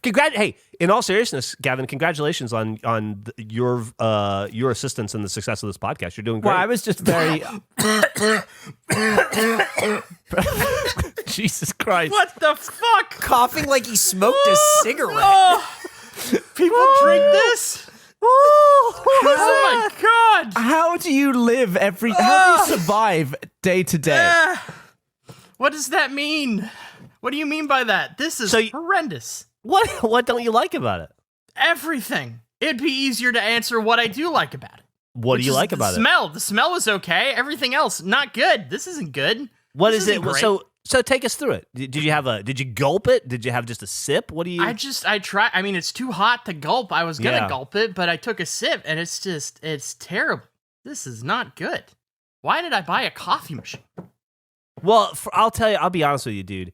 Hey, in all seriousness, Gavin, congratulations on your assistance in the success of this podcast. You're doing great. Well, I was just very. Jesus Christ! What the fuck? Coughing like he smoked a cigarette. Oh, people drink this? Oh my god! How do you live how do you survive day to day? What does that mean? What do you mean by that? This is horrendous. What don't you like about it? Everything. It'd be easier to answer what I do like about it. What do you like about it? The smell was okay. Everything else, not good. This isn't good. What is it? So take us through it. Did you gulp it? Did you have just a sip? What do you? I tried. I mean, it's too hot to gulp. I was gonna gulp it, but I took a sip, and it's terrible. This is not good. Why did I buy a coffee machine? Well, I'll be honest with you, dude.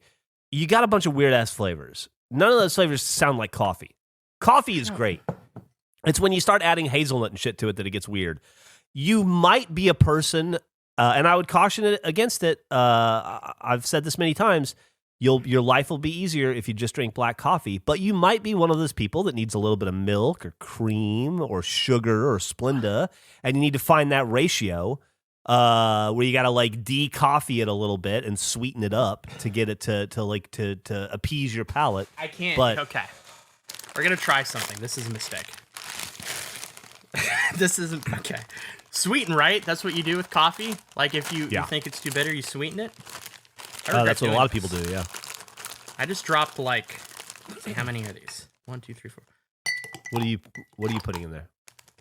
You got a bunch of weird ass flavors. None of those flavors sound like coffee. Coffee is great. It's when you start adding hazelnut and shit to it that it gets weird. You might be a person, and I would caution it against it. I've said this many times. Your life will be easier if you just drink black coffee, but you might be one of those people that needs a little bit of milk or cream or sugar or Splenda, and you need to find that ratio where you gotta like de-coffee it a little bit and sweeten it up to get it to appease your palate. I can't. But okay, we're gonna try something. This is a mistake. This isn't okay. Sweeten, right? That's what you do with coffee. Like if you think it's too bitter, you sweeten it. That's what a lot of people do. Yeah. I just dropped like. Let's see, how many are these? 1, 2, 3, 4. What are you putting in there?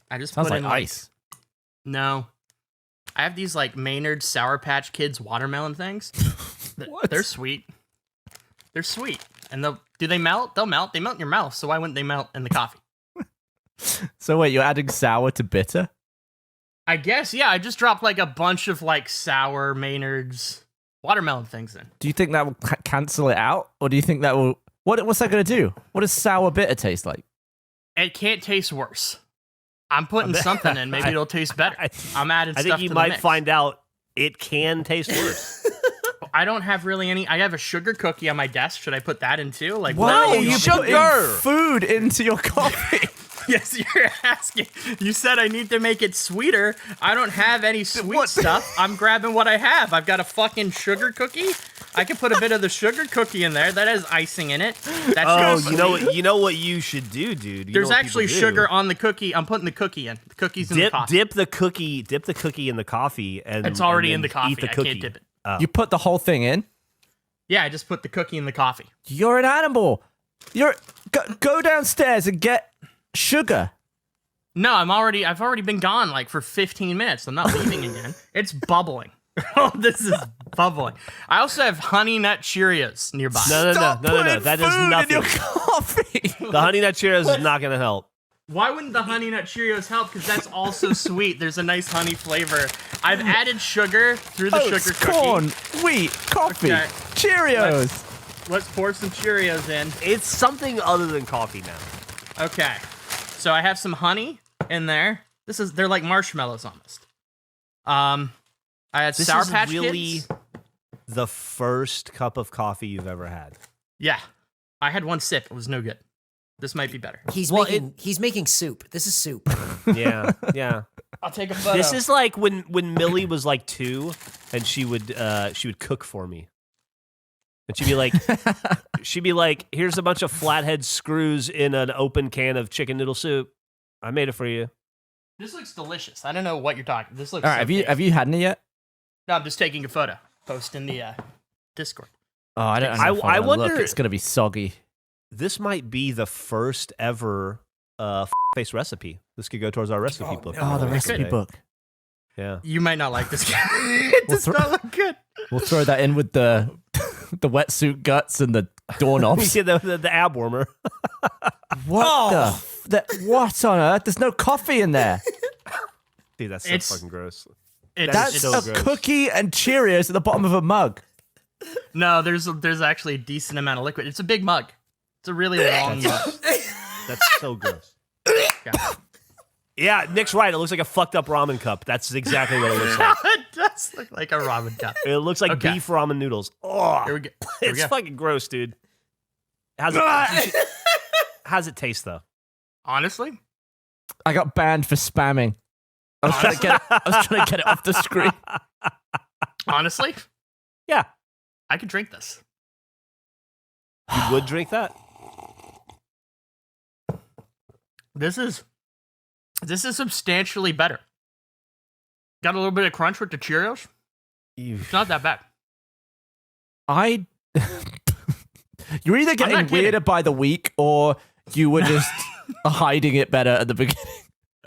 I just Sounds put like in ice. No. I have these like Maynard Sour Patch Kids watermelon things. What? They're sweet. They're sweet. And do they melt? They'll melt. They melt in your mouth, so why wouldn't they melt in the coffee? So wait, you're adding sour to bitter? I guess, yeah. I just dropped like a bunch of like sour Maynard's watermelon things in. Do you think that will cancel it out? Or do you think that will... What's that going to do? What does sour bitter taste like? It can't taste worse. I'm putting something in. Maybe it'll taste better. I'm adding stuff to the mix. I think you might find out it can taste worse. I don't have really any. I have a sugar cookie on my desk. Should I put that in too? Like, wow, what? you put food into your coffee. Yes, you're asking. You said I need to make it sweeter. I don't have any sweet stuff. I'm grabbing what I have. I've got a fucking sugar cookie. I can put a bit of the sugar cookie in there. That has icing in it. That's you know what you should do, dude. There's actually sugar on the cookie. I'm putting the cookie in. The cookie's in the coffee. Dip the cookie in the coffee, and it's already in the coffee. Eat the cookie. I can't dip it. Oh. You put the whole thing in? Yeah, I just put the cookie in the coffee. You're an animal. Go downstairs and get sugar. No, I've already been gone like for 15 minutes. I'm not leaving again. It's bubbling. Oh, this is bubbling. I also have Honey Nut Cheerios nearby. No. That is nothing. In your coffee. The Honey Nut Cheerios is not going to help. Why wouldn't the Honey Nut Cheerios help? Because that's also sweet. There's a nice honey flavor. I've added sugar through the sugar cookie. Corn, wheat, coffee, Cheerios. Let's pour some Cheerios in. It's something other than coffee now. Okay. So I have some honey in there. They're like marshmallows almost. I had Sour Patch Kids. This is really the first cup of coffee you've ever had. Yeah. I had one sip. It was no good. This might be better. He's making soup. This is soup. Yeah. I'll take a photo. This is like when Millie was like 2 and she would cook for me. And she'd be like, here's a bunch of flathead screws in an open can of chicken noodle soup. I made it for you. This looks delicious. I don't know what you're talking. This looks all right, have you had any yet? No, I'm just taking a photo. Post in the Discord. Oh, I don't know. I wonder. Look, it's going to be soggy. This might be the first ever face recipe. This could go towards our recipe book. Oh, the recipe book. Yeah. You might not like this guy. It does not look good. We'll throw that in with the wetsuit guts and the doorknobs. Yeah, the ab warmer. What what on earth? There's no coffee in there. Dude, that's so fucking gross. That's so a gross. Cookie and Cheerios at the bottom of a mug. No, there's actually a decent amount of liquid. It's a big mug. It's a really long mug. That's so gross. Yeah, Nick's right. It looks like a fucked up ramen cup. That's exactly what it looks like. It does look like a ramen cup. It looks like beef ramen noodles. Oh, Here we go. It's fucking gross, dude. How's it taste though? Honestly, I got banned for spamming. I was trying to get it off the screen. honestly, Yeah, I could drink this. you would drink that. This is substantially better. Got a little bit of crunch with the Cheerios. It's not that bad. You're either not getting kidding. weirder by the week, or you were just hiding it better at the beginning.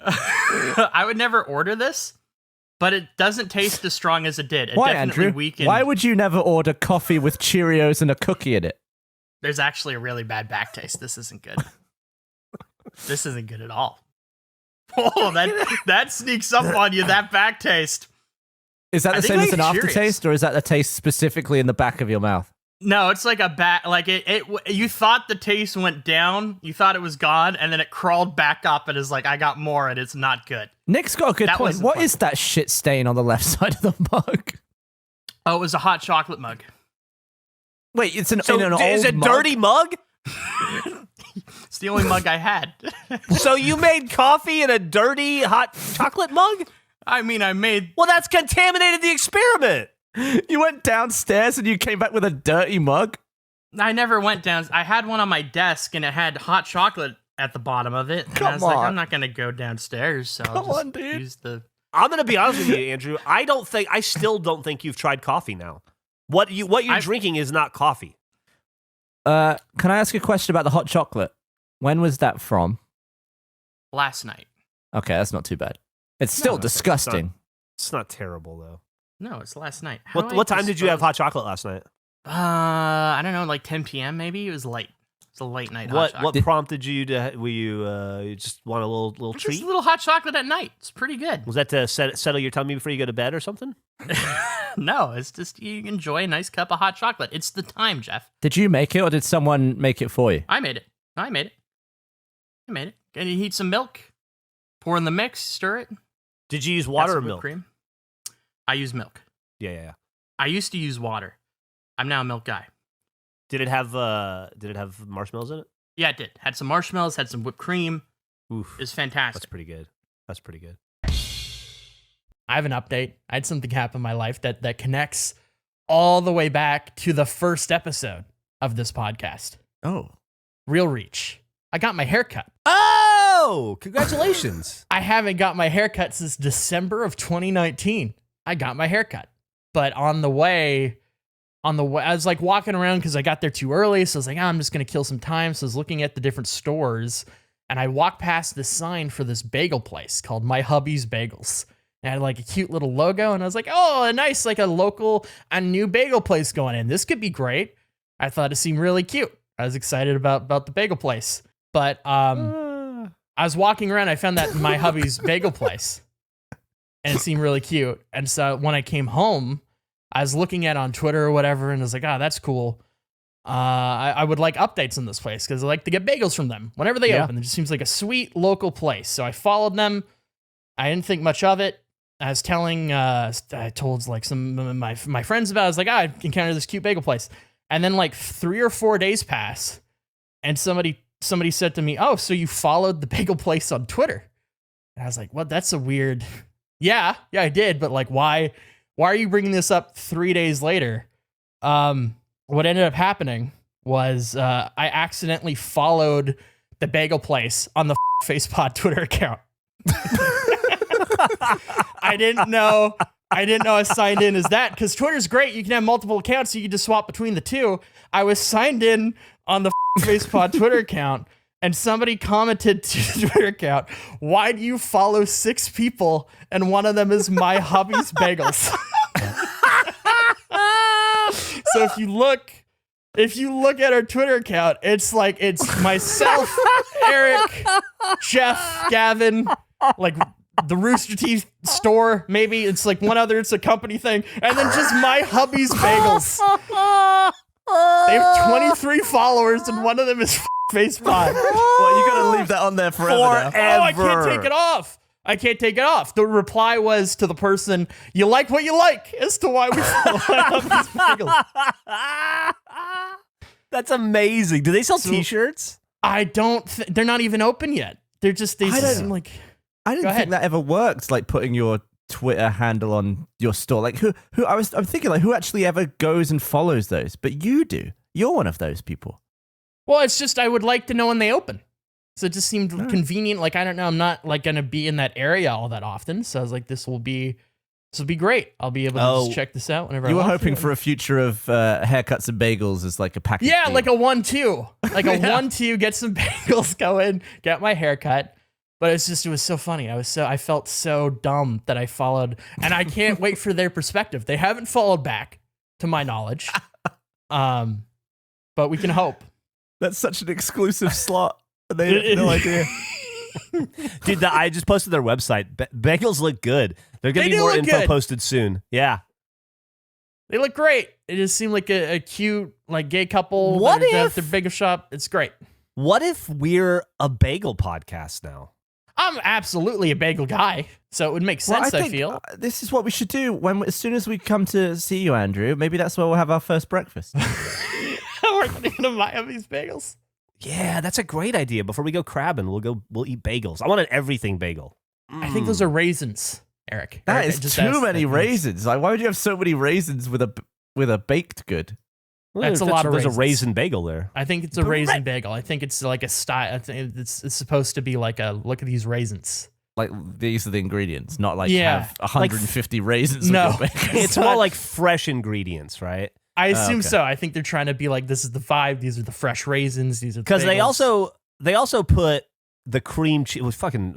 I would never order this, but it doesn't taste as strong as it did. It Why, definitely Andrew? weakened. Why would you never order coffee with Cheerios and a cookie in it? There's actually a really bad back taste. This isn't good. This isn't good at all. Oh, that sneaks up on you, that back taste. Is that I the think same as like an Cheerios. aftertaste, or is that the taste specifically in the back of your mouth? No, it's like a back, like you thought the taste went down, you thought it was gone, and then it crawled back up and is like, I got more, and it's not good. Nick's got a good That point. wasn't What fun. is that shit stain on the left side of the mug? Oh, it was a hot chocolate mug. Wait, it's in So an is old it mug? dirty mug? It's the only mug I had. So you made coffee in a dirty hot chocolate mug? I mean, I made. Well, that's contaminated the experiment. You went downstairs and you came back with a dirty mug? I never went down. I had one on my desk, and it had hot chocolate at the bottom of it. And I was like, on. I'm not gonna go downstairs, so I'll Come just on, dude. use the. I'm gonna be honest with you, Andrew. I still don't think you've tried coffee now. What you're drinking is not coffee. Can I ask a question about the hot chocolate? When was that from? Last night. Okay, that's not too bad. It's still No, disgusting. It's not terrible though. No, it's last night. How do I What time did you have dispose- hot chocolate last night? I don't know, like 10 p.m. maybe. It was late. It's a late night. What hot chocolate. what prompted you to? Were you just want a little Just treat? a little hot chocolate at night. It's pretty good. Was that to settle your tummy before you go to bed or something? No, it's just you enjoy a nice cup of hot chocolate. It's the time, Jeff. Did you make it or did someone make it for you? I made it. I made it. And you heat some milk, pour in the mix, stir it. Did you use Add water or some whipped milk? Cream. I use milk. Yeah. I used to use water. I'm now a milk guy. Did it have marshmallows in it? Yeah, it did. Had some marshmallows, had some whipped cream. Oof, It was fantastic. that's pretty good. That's pretty good. I have an update. I had something happen in my life that connects all the way back to the first episode of this podcast. Oh. Real reach. I got my hair cut. Oh, congratulations! I haven't got my hair cut since December of 2019. I got my hair cut. But on the way, I was like walking around because I got there too early. So I was like, I'm just going to kill some time. So I was looking at the different stores and I walked past this sign for this bagel place called My Hubby's Bagels. And it had like a cute little logo. And I was like, oh, a nice, like a new bagel place going in. This could be great. I thought it seemed really cute. I was excited about the bagel place. But I was walking around. I found that My Hubby's Bagel place. And it seemed really cute. And so when I came home, I was looking at it on Twitter or whatever, and I was like, oh, that's cool. I would like updates on this place because I like to get bagels from them whenever they open. It just seems like a sweet local place. So I followed them. I didn't think much of it. I was telling, I told like some of my friends about it. I was like, I encountered this cute bagel place. And then like 3 or 4 days pass, and somebody said to me, oh, so you followed the bagel place on Twitter? And I was like, what? That's a weird... Yeah, I did, but like, why are you bringing this up 3 days later? What ended up happening was I accidentally followed the bagel place on the FacePod Twitter account. I didn't know I signed in as that because Twitter's great. You can have multiple accounts, so you can just swap between the two. I was signed in on the FacePod Twitter account. And somebody commented to the Twitter account, why do you follow 6 people and one of them is My Hubby's Bagels? So if you look at our Twitter account, it's myself, Eric, Jeff, Gavin, like the Rooster Teeth store, maybe. It's like one other, it's a company thing. And then just My Hubby's Bagels. They have 23 followers and one of them is FacePod. Well, you gotta leave that on there forever now. Oh, I can't take it off. The reply was to the person, you like what you like, as to why we follow these bagels. That's amazing. Do they sell T-shirts? I don't. They're not even open yet. They just seem like. I didn't think that ever worked. Like putting your Twitter handle on your store. Like who? I'm thinking like who actually ever goes and follows those? But you do. You're one of those people. Well, it's just I would like to know when they open. So it just seemed convenient. Like I don't know. I'm not like gonna be in that area all that often. So I was like, this will be great. I'll be able to just check this out whenever. You I were want hoping to. for a future of haircuts and bagels as like a package. Yeah, deal. like a 1-2. Like a 1-2, get some bagels going, get my haircut. But it was so funny. I felt so dumb that I followed, and I can't wait for their perspective. They haven't followed back, to my knowledge. But we can hope. That's such an exclusive slot. They have no idea. Dude, I just posted their website. Bagels look good. They're going to be more info posted soon. Yeah. They look great. It just seemed like a cute, like gay couple. What They're if at their bagel shop? It's great. What if we're a bagel podcast now? I'm absolutely a bagel guy, so it would make sense. Well, I feel this is what we should do as soon as we come to see you, Andrew. Maybe that's where we'll have our first breakfast. we're gonna buy these bagels. Yeah, that's a great idea. Before we go crabbing, we'll eat bagels. I want an everything bagel. I think those are raisins, Eric. That is too many raisins. Like, why would you have so many raisins with a baked good? Well, that's a lot of raisins. There's a raisin bagel there. I think it's a raisin bagel. I think it's like a style. I think it's supposed to be like a look at these raisins. Like these are the ingredients, not like have 150 raisins. No, with your bagels. It's more like fresh ingredients, right? I assume so. I think they're trying to be like, this is the vibe. These are the fresh raisins. These are because they also put the cream cheese. Well,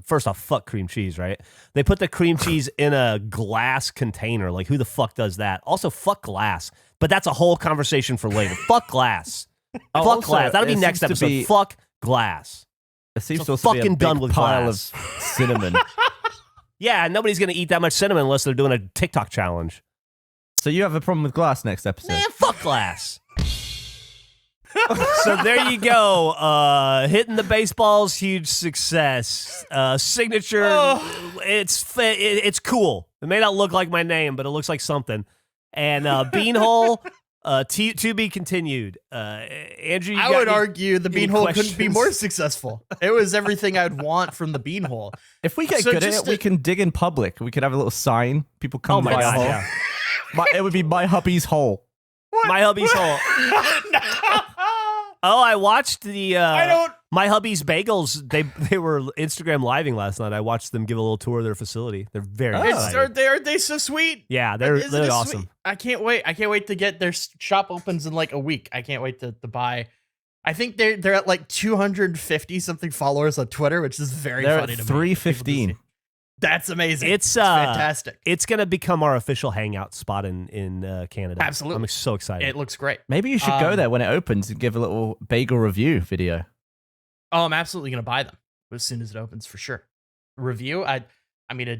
first off, fuck cream cheese, right? They put the cream cheese in a glass container. Like, who the fuck does that? Also, fuck glass. But that's a whole conversation for later. Fuck glass. Fuck glass. That'll be next episode. Fuck glass. It seems so to be a fucking big done with pile glass. of cinnamon. Yeah, nobody's gonna eat that much cinnamon unless they're doing a TikTok challenge. So you have a problem with glass next episode? Man, fuck glass. So there you go. Hitting the baseball's huge success. Signature. It's cool. It may not look like my name, but it looks like something. And Beanhole, to be continued. Andrew, I would argue the Beanhole couldn't be more successful. It was everything I'd want from the Beanhole. If we get good at it, we can dig in public. We could have a little sign. People come to my hole. Yeah. It would be my hubby's hole. What? My hubby's hole. Oh, I watched the My Hubby's Bagels. They were Instagram living last night. I watched them give a little tour of their facility. They're very excited. Aren't they so sweet? Yeah, they're awesome. I can't wait. I can't wait to get their shop opens in like a week. I can't wait to buy. I think they're at like 250 something followers on Twitter, which is very funny to me. 315. That's amazing. It's fantastic. It's gonna become our official hangout spot in Canada. Absolutely, I'm so excited. It looks great. Maybe you should go there when it opens and give a little bagel review video. Oh, I'm absolutely gonna buy them as soon as it opens for sure. Review? I mean,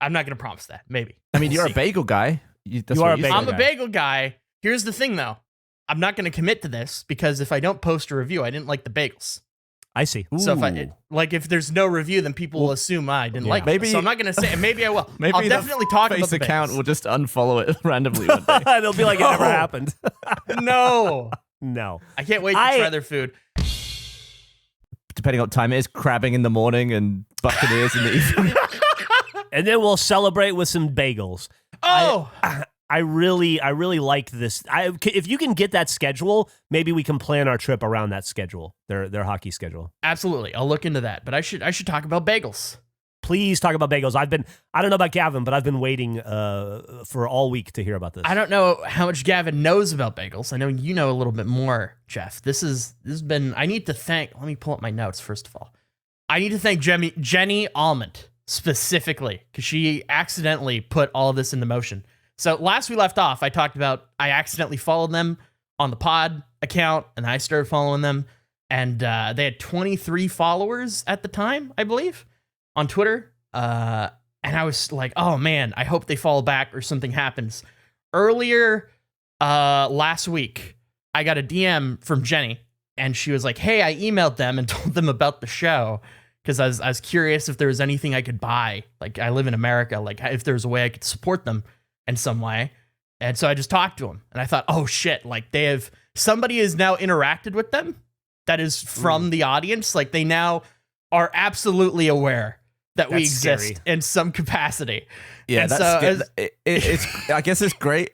I'm not gonna promise that. Maybe. I mean, you're a bagel guy. I'm a bagel guy. Here's the thing, though. I'm not gonna commit to this because if I don't post a review, I didn't like the bagels. I see. Ooh. So if there's no review, then people will assume I didn't like it. So I'm not gonna say it. Maybe I will. Maybe I'll definitely talk about the account bagels. will just unfollow it randomly one day. They'll be like, it never happened. No. I can't wait to try their food. Depending on what time it is, crabbing in the morning and Buccaneers in the evening. And then we'll celebrate with some bagels. Oh. I really like this. If you can get that schedule, maybe we can plan our trip around that schedule, their hockey schedule. Absolutely, I'll look into that. But I should talk about bagels. Please talk about bagels. I don't know about Gavin, but I've been waiting for all week to hear about this. I don't know how much Gavin knows about bagels. I know you know a little bit more, Jeff. This has been. I need to thank. Let me pull up my notes first of all. I need to thank Jenny Almond specifically because she accidentally put all of this into motion. So last we left off, I talked about I accidentally followed them on the pod account, and I started following them, and they had 23 followers at the time, I believe, on Twitter. And I was like, oh man, I hope they follow back or something happens. Earlier last week, I got a DM from Jenny, and she was like, hey, I emailed them and told them about the show because I was curious if there was anything I could buy. Like, I live in America, like if there's a way I could support them in some way. And so I just talked to him and I thought, oh shit, like somebody has now interacted with them that is from the audience. Like they now are absolutely aware that we That's exist scary. in some capacity. Yeah, And that's so good. It's. I guess it's great.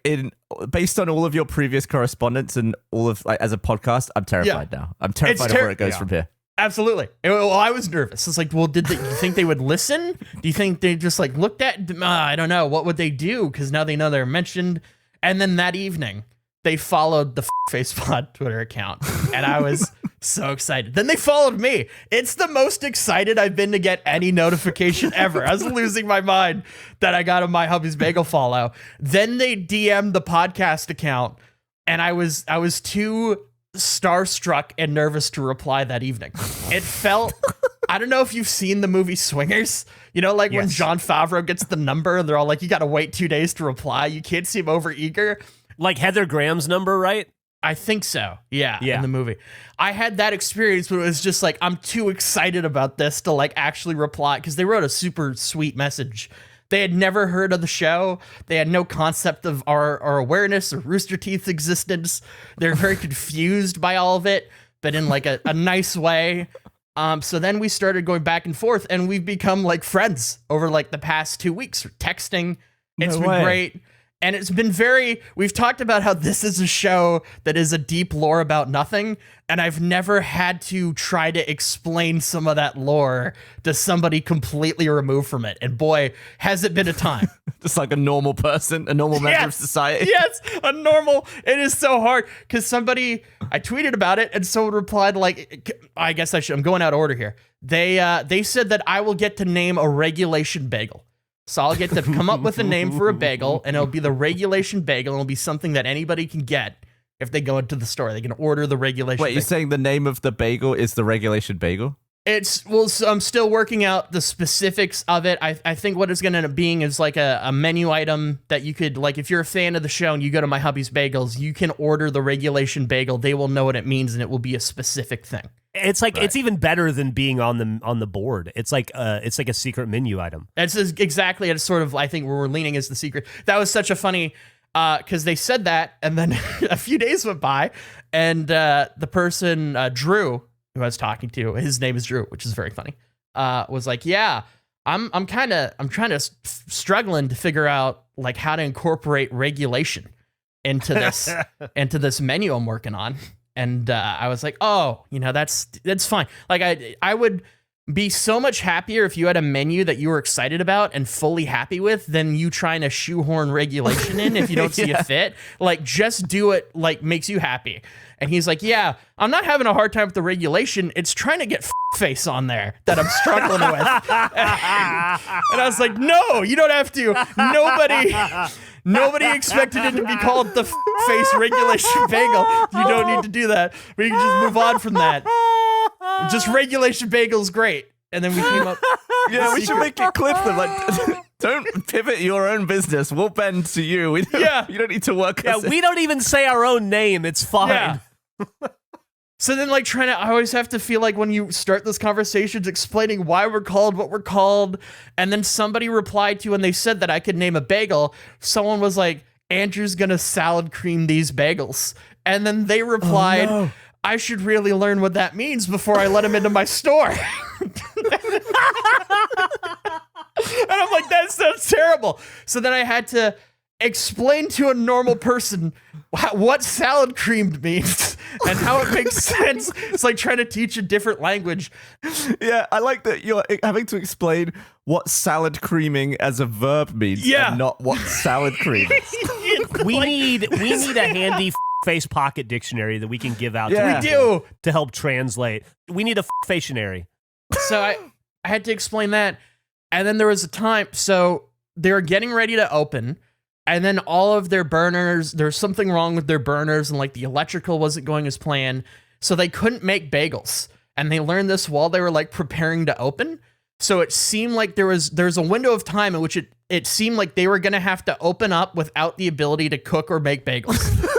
Based on all of your previous correspondence and all of as a podcast, I'm terrified now. I'm terrified of where it goes from here. Absolutely. Well, I was nervous. It's like, well, you think they would listen? Do you think they just like looked at? I don't know. What would they do? Because now they know they're mentioned. And then that evening, they followed the FacePod Twitter account, and I was so excited. Then they followed me. It's the most excited I've been to get any notification ever. I was losing my mind that I got a My Hubby's Bagel follow. Then they DM'd the podcast account, and I was too starstruck and nervous to reply that evening. It felt, I don't know if you've seen the movie Swingers, you know, like when Yes. Jon Favreau gets the number and they're all like, you got to wait 2 days to reply. You can't seem overeager. Like Heather Graham's number, right? I think so. Yeah, Yeah. in the movie. I had that experience, but it was just like, I'm too excited about this to like actually reply, because they wrote a super sweet message. They had never heard of the show. They had no concept of our awareness or Rooster Teeth's existence. They're very confused by all of it, but in like a nice way. So then we started going back and forth, and we've become like friends over like the past 2 weeks, texting. It's No been way. great. And it's been we've talked about how this is a show that is a deep lore about nothing. And I've never had to try to explain some of that lore to somebody completely removed from it. And boy, has it been a time. Just like a normal person, a normal member of Yes. society. Yes, a normal. It is so hard because I tweeted about it and someone replied like, I guess I'm going out of order here. They said that I will get to name a regulation bagel. So I'll get to come up with a name for a bagel, and it'll be the regulation bagel. And it'll be something that anybody can get if they go into the store. They can order the regulation Wait, bagel. you're saying the name of the bagel is the regulation bagel? So I'm still working out the specifics of it. I think what it's going to end up being is like a menu item that you could, like, if you're a fan of the show and you go to My Hubby's Bagels, you can order the regulation bagel. They will know what it means, and it will be a specific thing. It's like it's even better than being on the board. It's like a secret menu item. That's exactly. It's sort of, I think, where we're leaning is the secret. That was such a funny, because they said that, and then a few days went by, and the person, Drew, who I was talking to, his name is Drew, which is very funny, was like, yeah, I'm struggling to figure out like how to incorporate regulation into this menu I'm working on. And I was like, oh, that's fine. Like I would be so much happier if you had a menu that you were excited about and fully happy with than you trying to shoehorn regulation in if you don't see a fit. Like, just do it like makes you happy. And he's like, yeah, I'm not having a hard time with the regulation. It's trying to get face on there that I'm struggling with. And I was like, no, you don't have to. Nobody expected it to be called the face regulation bagel. You don't need to do that. We can just move on from that. Just regulation bagel's great. And then we came up. Yeah, we should make it clip them. Like, don't pivot your own business. We'll bend to you. You don't need to work. Yeah, we don't even say our own name. It's fine. Yeah. So then, like, I always have to feel like when you start those conversations explaining why we're called what we're called, and then somebody replied to, and they said that I could name a bagel. Someone was like, Andrew's gonna salad cream these bagels. And then they replied, no. I should really learn what that means before I let him into my store. And I'm like, that sounds terrible. So then I had to explain to a normal person what salad creamed means and how it makes sense. It's like trying to teach a different language. Yeah, I like that you're having to explain what salad creaming as a verb means, Yeah. and not what salad cream is. We need a handy face pocket dictionary that we can give out Yeah. to We people do. to help translate. We need a facionary. So I had to explain that. And then there was a time, so they were getting ready to open, and then all of their burners, there's something wrong with their burners, and like the electrical wasn't going as planned, so they couldn't make bagels. And they learned this while they were like preparing to open. So it seemed like there's a window of time in which it seemed like they were gonna have to open up without the ability to cook or make bagels.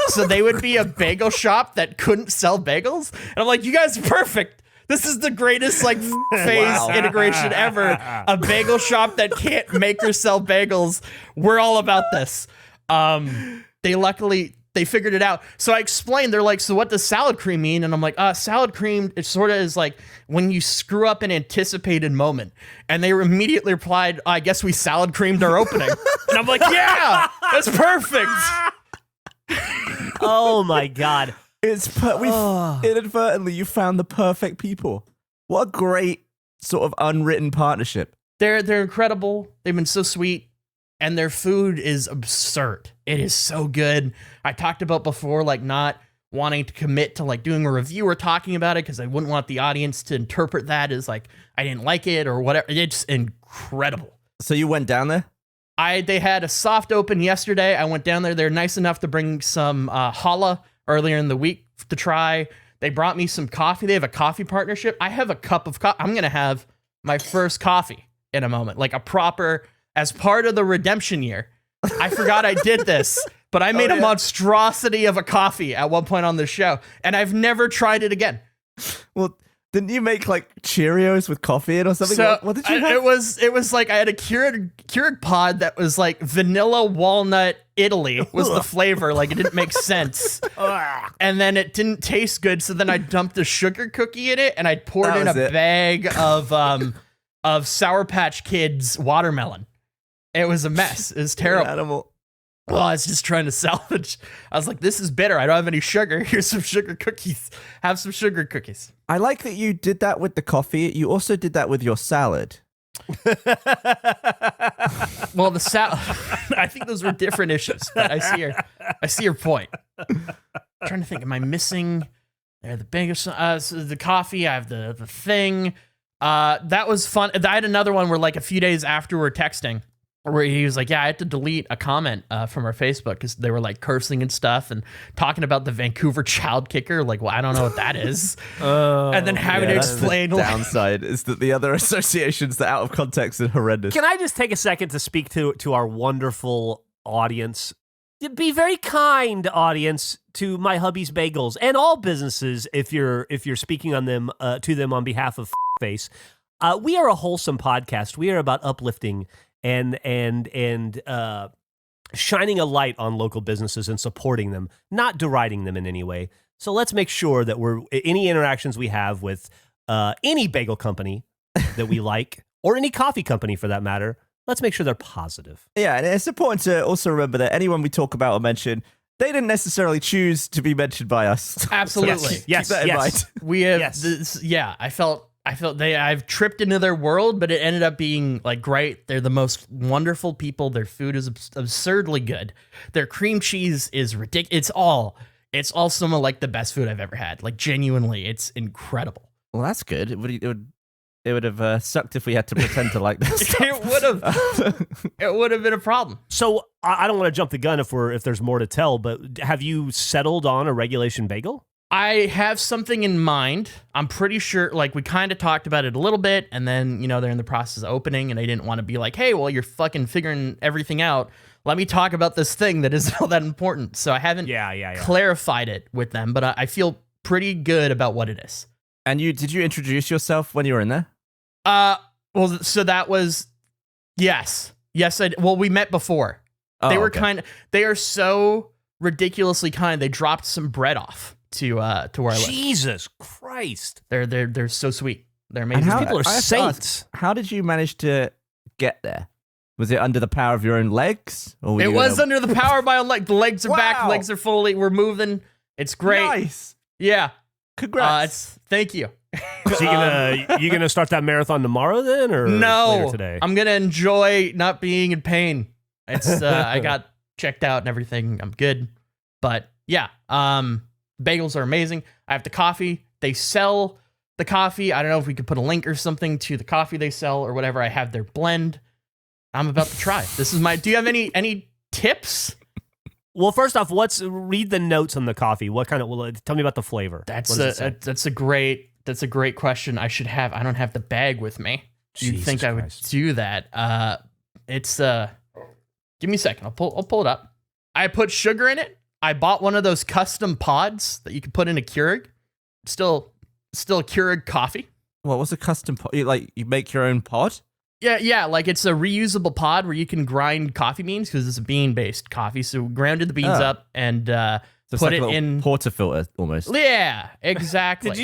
So they would be a bagel shop that couldn't sell bagels. And I'm like, you guys are perfect. This is the greatest like phase integration ever. A bagel shop that can't make or sell bagels. We're all about this. They they figured it out. So I explained, they're like, so what does salad cream mean? And I'm like, salad cream, it sort of is like when you screw up an anticipated moment. And they immediately replied, I guess we salad creamed our opening. And I'm like, yeah, that's perfect. Oh my God. Inadvertently, you found the perfect people. What a great sort of unwritten partnership. They're incredible. They've been so sweet. And their food is absurd. It is so good. I talked about before, like not wanting to commit to like doing a review or talking about it because I wouldn't want the audience to interpret that as like I didn't like it or whatever. It's incredible. So you went down there? They had a soft open yesterday. I went down there. They're nice enough to bring some challah earlier in the week to try. They brought me some coffee. They have a coffee partnership. I have a cup of coffee. I'm going to have my first coffee in a moment, like a proper... As part of the redemption year, I forgot I did this, but I made a monstrosity of a coffee at one point on the show, and I've never tried it again. Well, didn't you make like Cheerios with coffee in or something? So what did you have? It was like I had a Keurig pod that was like vanilla walnut Italy was the flavor. Like it didn't make sense. And then it didn't taste good, so then I dumped a sugar cookie in it, and I poured in a bag of Sour Patch Kids watermelon. It was a mess. It was terrible. Animal. Well, I was just trying to salvage. I was like, this is bitter. I don't have any sugar. Here's some sugar cookies. Have some sugar cookies. I like that you did that with the coffee. You also did that with your salad. Well, the salad, I think those were different issues, but I see your point. I'm trying to think, am I missing the bagels? So the coffee, I have the thing. That was fun. I had another one where like a few days after we're texting, where he was like, yeah, I had to delete a comment from our Facebook because they were like cursing and stuff and talking about the Vancouver child kicker. Like, well, I don't know what that is. And then having to explain. The downside is that the other associations that out of context are horrendous. Can I just take a second to speak to our wonderful audience? Be very kind, audience, to my hubby's bagels and all businesses. If you're speaking on them to them on behalf of Face, we are a wholesome podcast. We are about uplifting and shining a light on local businesses and supporting them, not deriding them in any way. So let's make sure that any interactions we have with any bagel company that we like, or any coffee company for that matter, let's make sure they're positive. Yeah, and it's important to also remember that anyone we talk about or mention, they didn't necessarily choose to be mentioned by us. Absolutely. Yes. Keep that in mind. We have this, yeah, I felt I've tripped into their world, but it ended up being like great. They're the most wonderful people. Their food is absurdly good. Their cream cheese is ridiculous. It's all some of like the best food I've ever had. Like genuinely, it's incredible. Well, that's good. It would have sucked if we had to pretend to like this. It would have been a problem. So I don't want to jump the gun if there's more to tell, but have you settled on a regulation bagel? I have something in mind. I'm pretty sure, like, we kind of talked about it a little bit, and then, they're in the process of opening, and I didn't want to be like, hey, well, you're fucking figuring everything out. Let me talk about this thing that isn't all that important. So I haven't clarified it with them, but I feel pretty good about what it is. And did you introduce yourself when you were in there? Well, so that was, yes, we met before. They were they are so ridiculously kind. They dropped some bread off to where I live. Jesus Christ. They're so sweet. They're amazing. People are saints. How did you manage to get there? Was it under the power of your own legs? Or it was under the power of my own leg. The legs are back. Legs are fully. We're moving. It's great. Nice. Yeah. Congrats. Thank you. So you gonna start that marathon tomorrow then, or later today? I'm gonna enjoy not being in pain. It's I got checked out and everything. I'm good. But yeah, bagels are amazing. I have the coffee. They sell the coffee. I don't know if we could put a link or something to the coffee they sell or whatever. I have their blend. I'm about to try. This is do you have any tips? Well, first off, read the notes on the coffee. What kind of? Tell me about the flavor. That's a great question. I don't have the bag with me. You'd think I would do that. It's give me a second. I'll pull it up. I put sugar in it. I bought one of those custom pods that you can put in a Keurig. Still a Keurig coffee. What was a custom pod? You make your own pod? Yeah, like it's a reusable pod where you can grind coffee beans because it's a bean-based coffee. So grounded the beans up and So it's put like it a little in. portafilter almost. Yeah, exactly. Did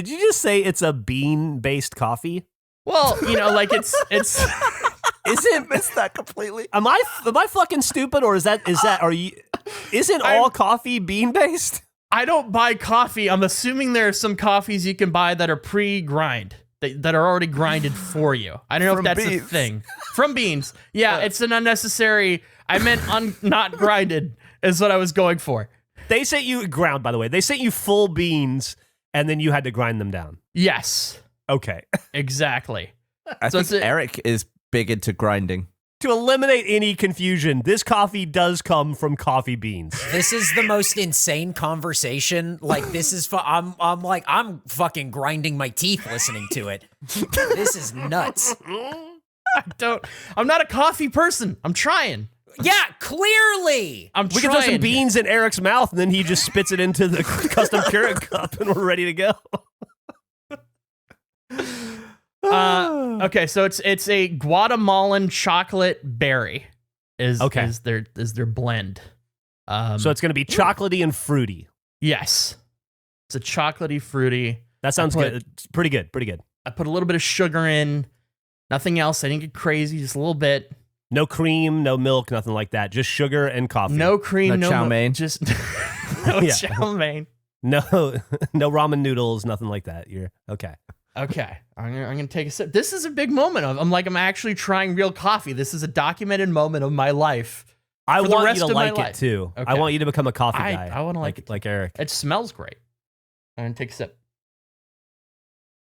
you just say it's a bean-based coffee? Well, like it's Missed that completely. Am I fucking stupid, or isn't all coffee bean-based? I don't buy coffee. I'm assuming there are some coffees you can buy that are pre-grind, that are already grinded for you. I don't know if that's a thing. From beans. Yeah, it's an unnecessary. I meant not grinded is what I was going for. They sent you ground, by the way. They sent you full beans, and then you had to grind them down. Yes, Okay. exactly. I think Eric is big into grinding. To eliminate any confusion, this coffee does come from coffee beans. This is the most insane conversation. Like, this is I'm fucking grinding my teeth listening to it. This is nuts. I'm not a coffee person. I'm trying. Yeah, clearly. I'm We trying. can throw some beans in Eric's mouth, and then he just spits it into the custom Keurig cup, and we're ready to go. Okay, so it's a Guatemalan chocolate berry is their blend. So it's going to be chocolatey and fruity. Yes, it's a chocolatey fruity. That sounds good. It's pretty good. Pretty good. I put a little bit of sugar in. Nothing else. I didn't get crazy. Just a little bit. No cream, no milk, nothing like that. Just sugar and coffee. No cream, No chow mein. Just no chow mein. No ramen noodles, nothing like that. You're okay. Okay, I'm gonna take a sip. This is a big moment. I'm actually trying real coffee. This is a documented moment of my life. I for the want rest you to of my like life. it too. Okay. I want you to become a coffee guy. I want to like it like Eric. It smells great. I'm gonna take a sip.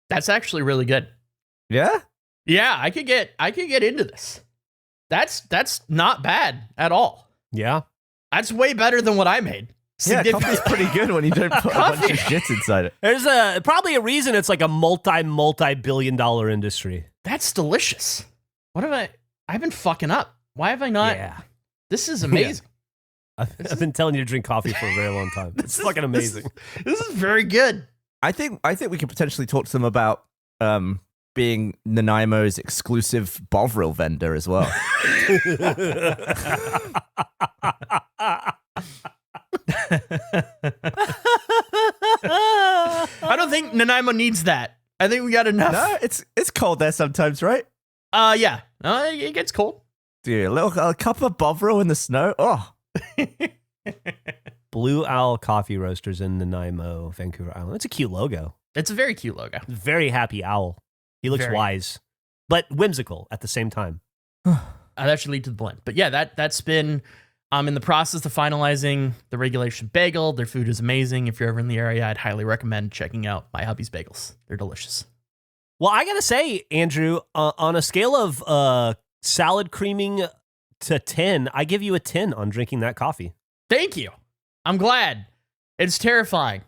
That's actually really good. Yeah? Yeah, I could get into this. That's not bad at all. Yeah. That's way better than what I made. Yeah, coffee's pretty good when you don't put a bunch of shit inside it. There's probably a reason it's like a multi-billion-dollar industry. That's delicious. What have I've been fucking up. Why have I not? Yeah. This is amazing. I've been telling you to drink coffee for a very long time. It's fucking amazing. This is very good. I think we could potentially talk to them about being Nanaimo's exclusive Bovril vendor as well. I don't think Nanaimo needs that. I think we got enough. No, it's cold there sometimes, right? Yeah. It gets cold. Dude, a cup of Bovril in the snow. Oh, Blue Owl Coffee Roasters in Nanaimo, Vancouver Island. It's a cute logo. It's a very cute logo. Very happy owl. He looks Very. wise, but whimsical at the same time. That should lead to the blend. But yeah, that's been. I'm in the process of finalizing the regulation bagel. Their food is amazing. If you're ever in the area, I'd highly recommend checking out my hubby's bagels. They're delicious. Well, I gotta say, Andrew, on a scale of salad creaming to 10, I give you a 10 on drinking that coffee. Thank you. I'm glad. It's terrifying.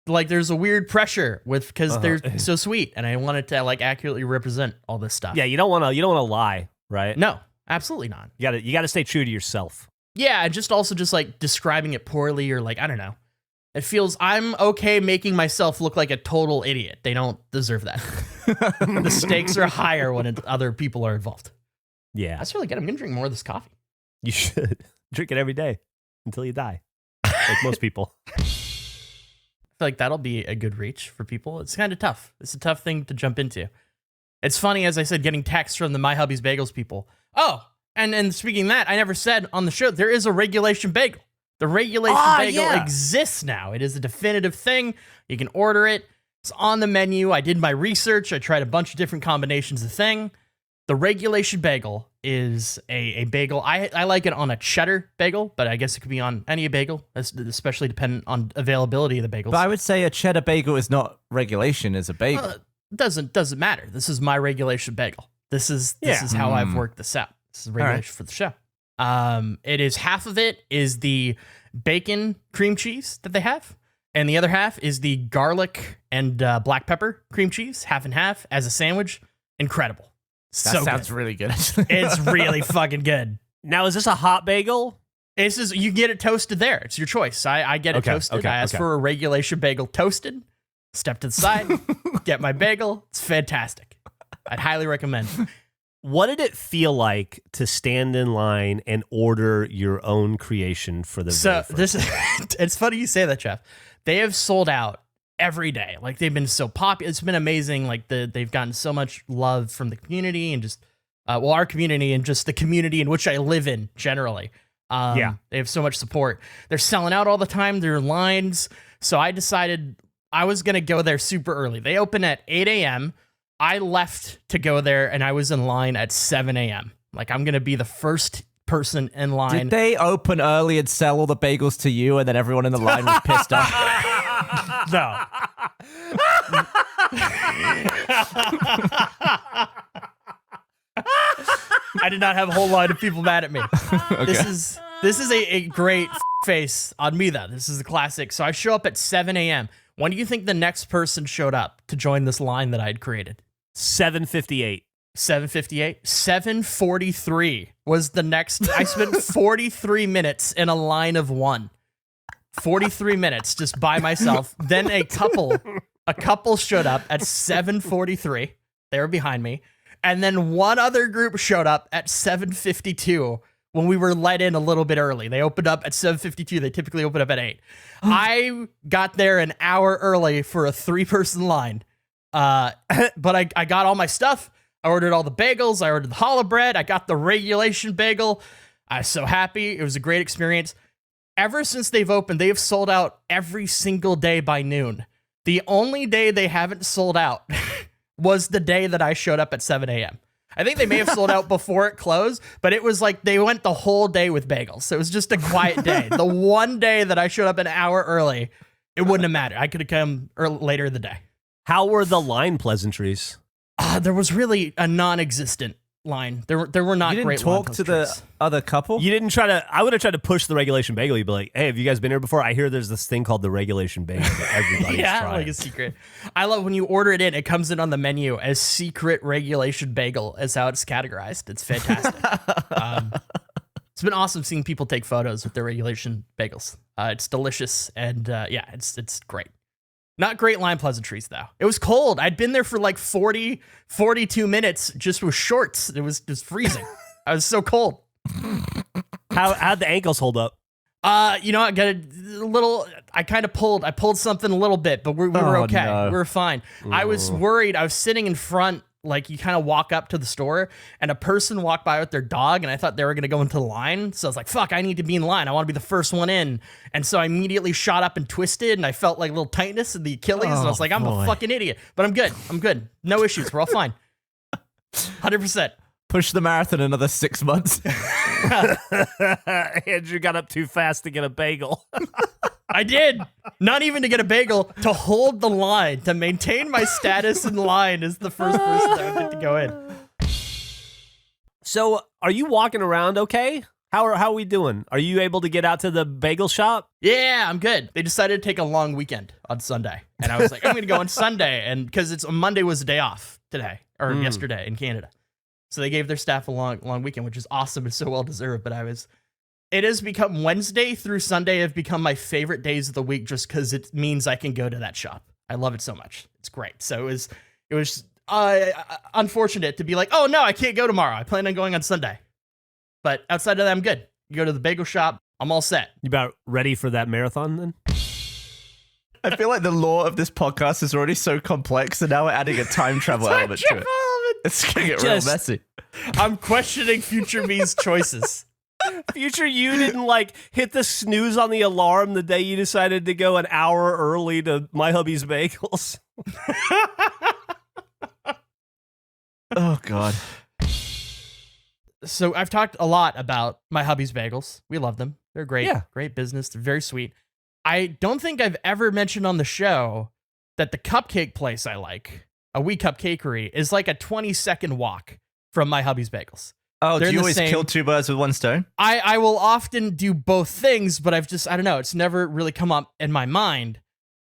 Like there's a weird pressure because they're so sweet, and I wanted to like accurately represent all this stuff. Yeah, you don't want to lie, right? No, absolutely not. You gotta stay true to yourself. Yeah, just like describing it poorly or like, I don't know. It feels I'm okay making myself look like a total idiot. They don't deserve that. The stakes are higher when other people are involved. Yeah. That's really good. I'm going to drink more of this coffee. You should. Drink it every day until you die. Like most people. I feel like that'll be a good reach for people. It's kind of tough. It's a tough thing to jump into. It's funny, as I said, getting texts from the My Hubby's Bagels people. Oh, and speaking of that, I never said on the show, there is a regulation bagel. The regulation bagel exists now. It is a definitive thing. You can order it. It's on the menu. I did my research. I tried a bunch of different combinations of the thing. The regulation bagel is a bagel. I like it on a cheddar bagel, but I guess it could be on any bagel, especially dependent on availability of the bagels. but I would say a cheddar bagel is not regulation as a bagel. Doesn't matter. This is my regulation bagel. This is how I've worked this out. This is regulation for the show. It is half of it is the bacon cream cheese that they have, and the other half is the garlic and black pepper cream cheese, half and half as a sandwich. Incredible. That sounds really good. Actually. It's really fucking good. Now, is this a hot bagel? This is you get it toasted there. It's your choice. I get it toasted. I asked for a regulation bagel toasted. Step to the side, get my bagel. It's fantastic. I'd highly recommend. What did it feel like to stand in line and order your own creation for the very first this it's funny you say that, Jeff. They have sold out every day. Like they've been so popular. It's been amazing. Like they've gotten so much love from the community and just our community and just the community in which I live in generally. They have so much support. They're selling out all the time. There are lines. So I decided I was going to go there super early. They open at 8 a.m. I left to go there and I was in line at 7 a.m. Like I'm going to be the first person in line. Did they open early and sell all the bagels to you and then everyone in the line was pissed off? No. I did not have a whole line of people mad at me. Okay. This is a great face on me, though. This is a classic. So I show up at 7 a.m. When do you think the next person showed up to join this line that I had created? 7:58. 7:58? 7:43 was the next. I spent 43 minutes in a line of one. 43 minutes just by myself. Then a couple showed up at 7:43. They were behind me. And then one other group showed up at 7:52 when we were let in a little bit early. They opened up at 7:52. They typically open up at 8. I got there an hour early for a 3-person line. But I got all my stuff. I ordered all the bagels. I ordered the challah bread. I got the regulation bagel. I was so happy. It was a great experience. Ever since they've opened, they have sold out every single day by noon. The only day they haven't sold out was the day that I showed up at 7 a.m. I think they may have sold out before it closed, but it was like they went the whole day with bagels. So it was just a quiet day. The one day that I showed up an hour early, it wouldn't have mattered. I could have come later in the day. How were the line pleasantries? There was really a non-existent line. There were not You didn't great talk line to the pleasantries. other couple? You didn't try to. I would have tried to push the regulation bagel. You'd be like, "Hey, have you guys been here before? I hear there's this thing called the regulation bagel that everybody's Yeah, trying." like a secret. I love when you order it in, it comes in on the menu as secret regulation bagel is how it's categorized. It's fantastic. It's been awesome seeing people take photos with their regulation bagels. It's delicious. And it's great. Not great line pleasantries, though. It was cold. I'd been there for like 42 minutes just with shorts. It was just freezing. I was so cold. How'd the ankles hold up? I got a little. I pulled something a little bit, but we were okay. No. We were fine. I was worried. I was sitting in front, like you kind of walk up to the store, and a person walked by with their dog, and I thought they were gonna go into the line. So I was like, "Fuck! I need to be in line. I want to be the first one in." And so I immediately shot up and twisted, and I felt like a little tightness in the Achilles, and I was like, "I'm a fucking idiot," but I'm good. I'm good. No issues. We're all fine. 100%. Push the marathon another 6 months. Andrew got up too fast to get a bagel. I did. Not even to get a bagel, to hold the line, to maintain my status in line as the first person that would get to go in. So, are you walking around okay? How are we doing? Are you able to get out to the bagel shop? Yeah, I'm good. They decided to take a long weekend on Sunday. And I was like, I'm going to go on Sunday. And because Monday was a day off today or yesterday in Canada. So they gave their staff a long weekend, which is awesome and so well deserved. But it has become Wednesday through Sunday have become my favorite days of the week just because it means I can go to that shop. I love it so much. It's great. So it was unfortunate to be like, oh no, I can't go tomorrow. I plan on going on Sunday. But outside of that, I'm good. You go to the bagel shop, I'm all set. You about ready for that marathon then? I feel like the lore of this podcast is already so complex, and now we're adding a time travel element to it. It's gonna get real messy. I'm questioning future me's choices. Future you didn't like hit the snooze on the alarm the day you decided to go an hour early to My Hubby's Bagels. Oh God. So I've talked a lot about My Hubby's Bagels. We love them. They're great. Yeah. Great business. They're very sweet. I don't think I've ever mentioned on the show that the cupcake place I like, a wee cupcakery, is like a 20-second walk from My Hubby's Bagels. Oh, They're do you the always same. kill 2 birds with 1 stone? I will often do both things, but I don't know. It's never really come up in my mind.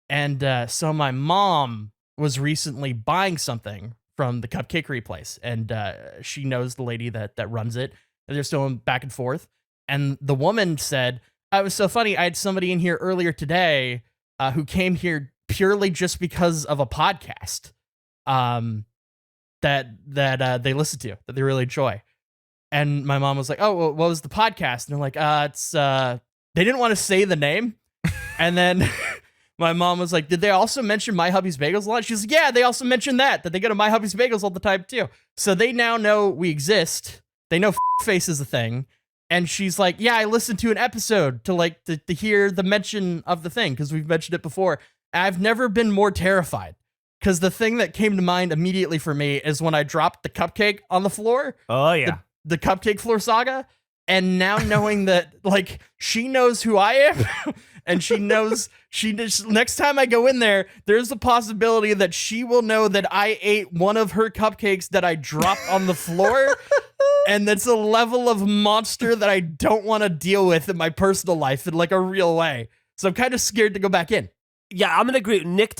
And so my mom was recently buying something from the cupcakery place, and she knows the lady that runs it. And they're still back and forth. And the woman said, it was so funny. I had somebody in here earlier today who came here purely just because of a podcast. that they listen to, that they really enjoy. And my mom was like, "Oh, well, what was the podcast?" And they're like, "It's they didn't want to say the name." And then my mom was like, "Did they also mention My Hubby's Bagels a lot?" She's like, "Yeah, they also mentioned that they go to My Hubby's Bagels all the time too." So they now know we exist. They know face is a thing. And she's like, "Yeah, I listened to an episode to hear the mention of the thing because we've mentioned it before." I've never been more terrified because the thing that came to mind immediately for me is when I dropped the cupcake on the floor. Oh yeah. The cupcake floor saga. And now knowing that, like, she knows who I am, and she knows next time I go in there, there's a possibility that she will know that I ate one of her cupcakes that I dropped on the floor, and that's a level of monster that I don't want to deal with in my personal life in like a real way. So I'm kind of scared to go back in. Yeah, I'm gonna agree. Nick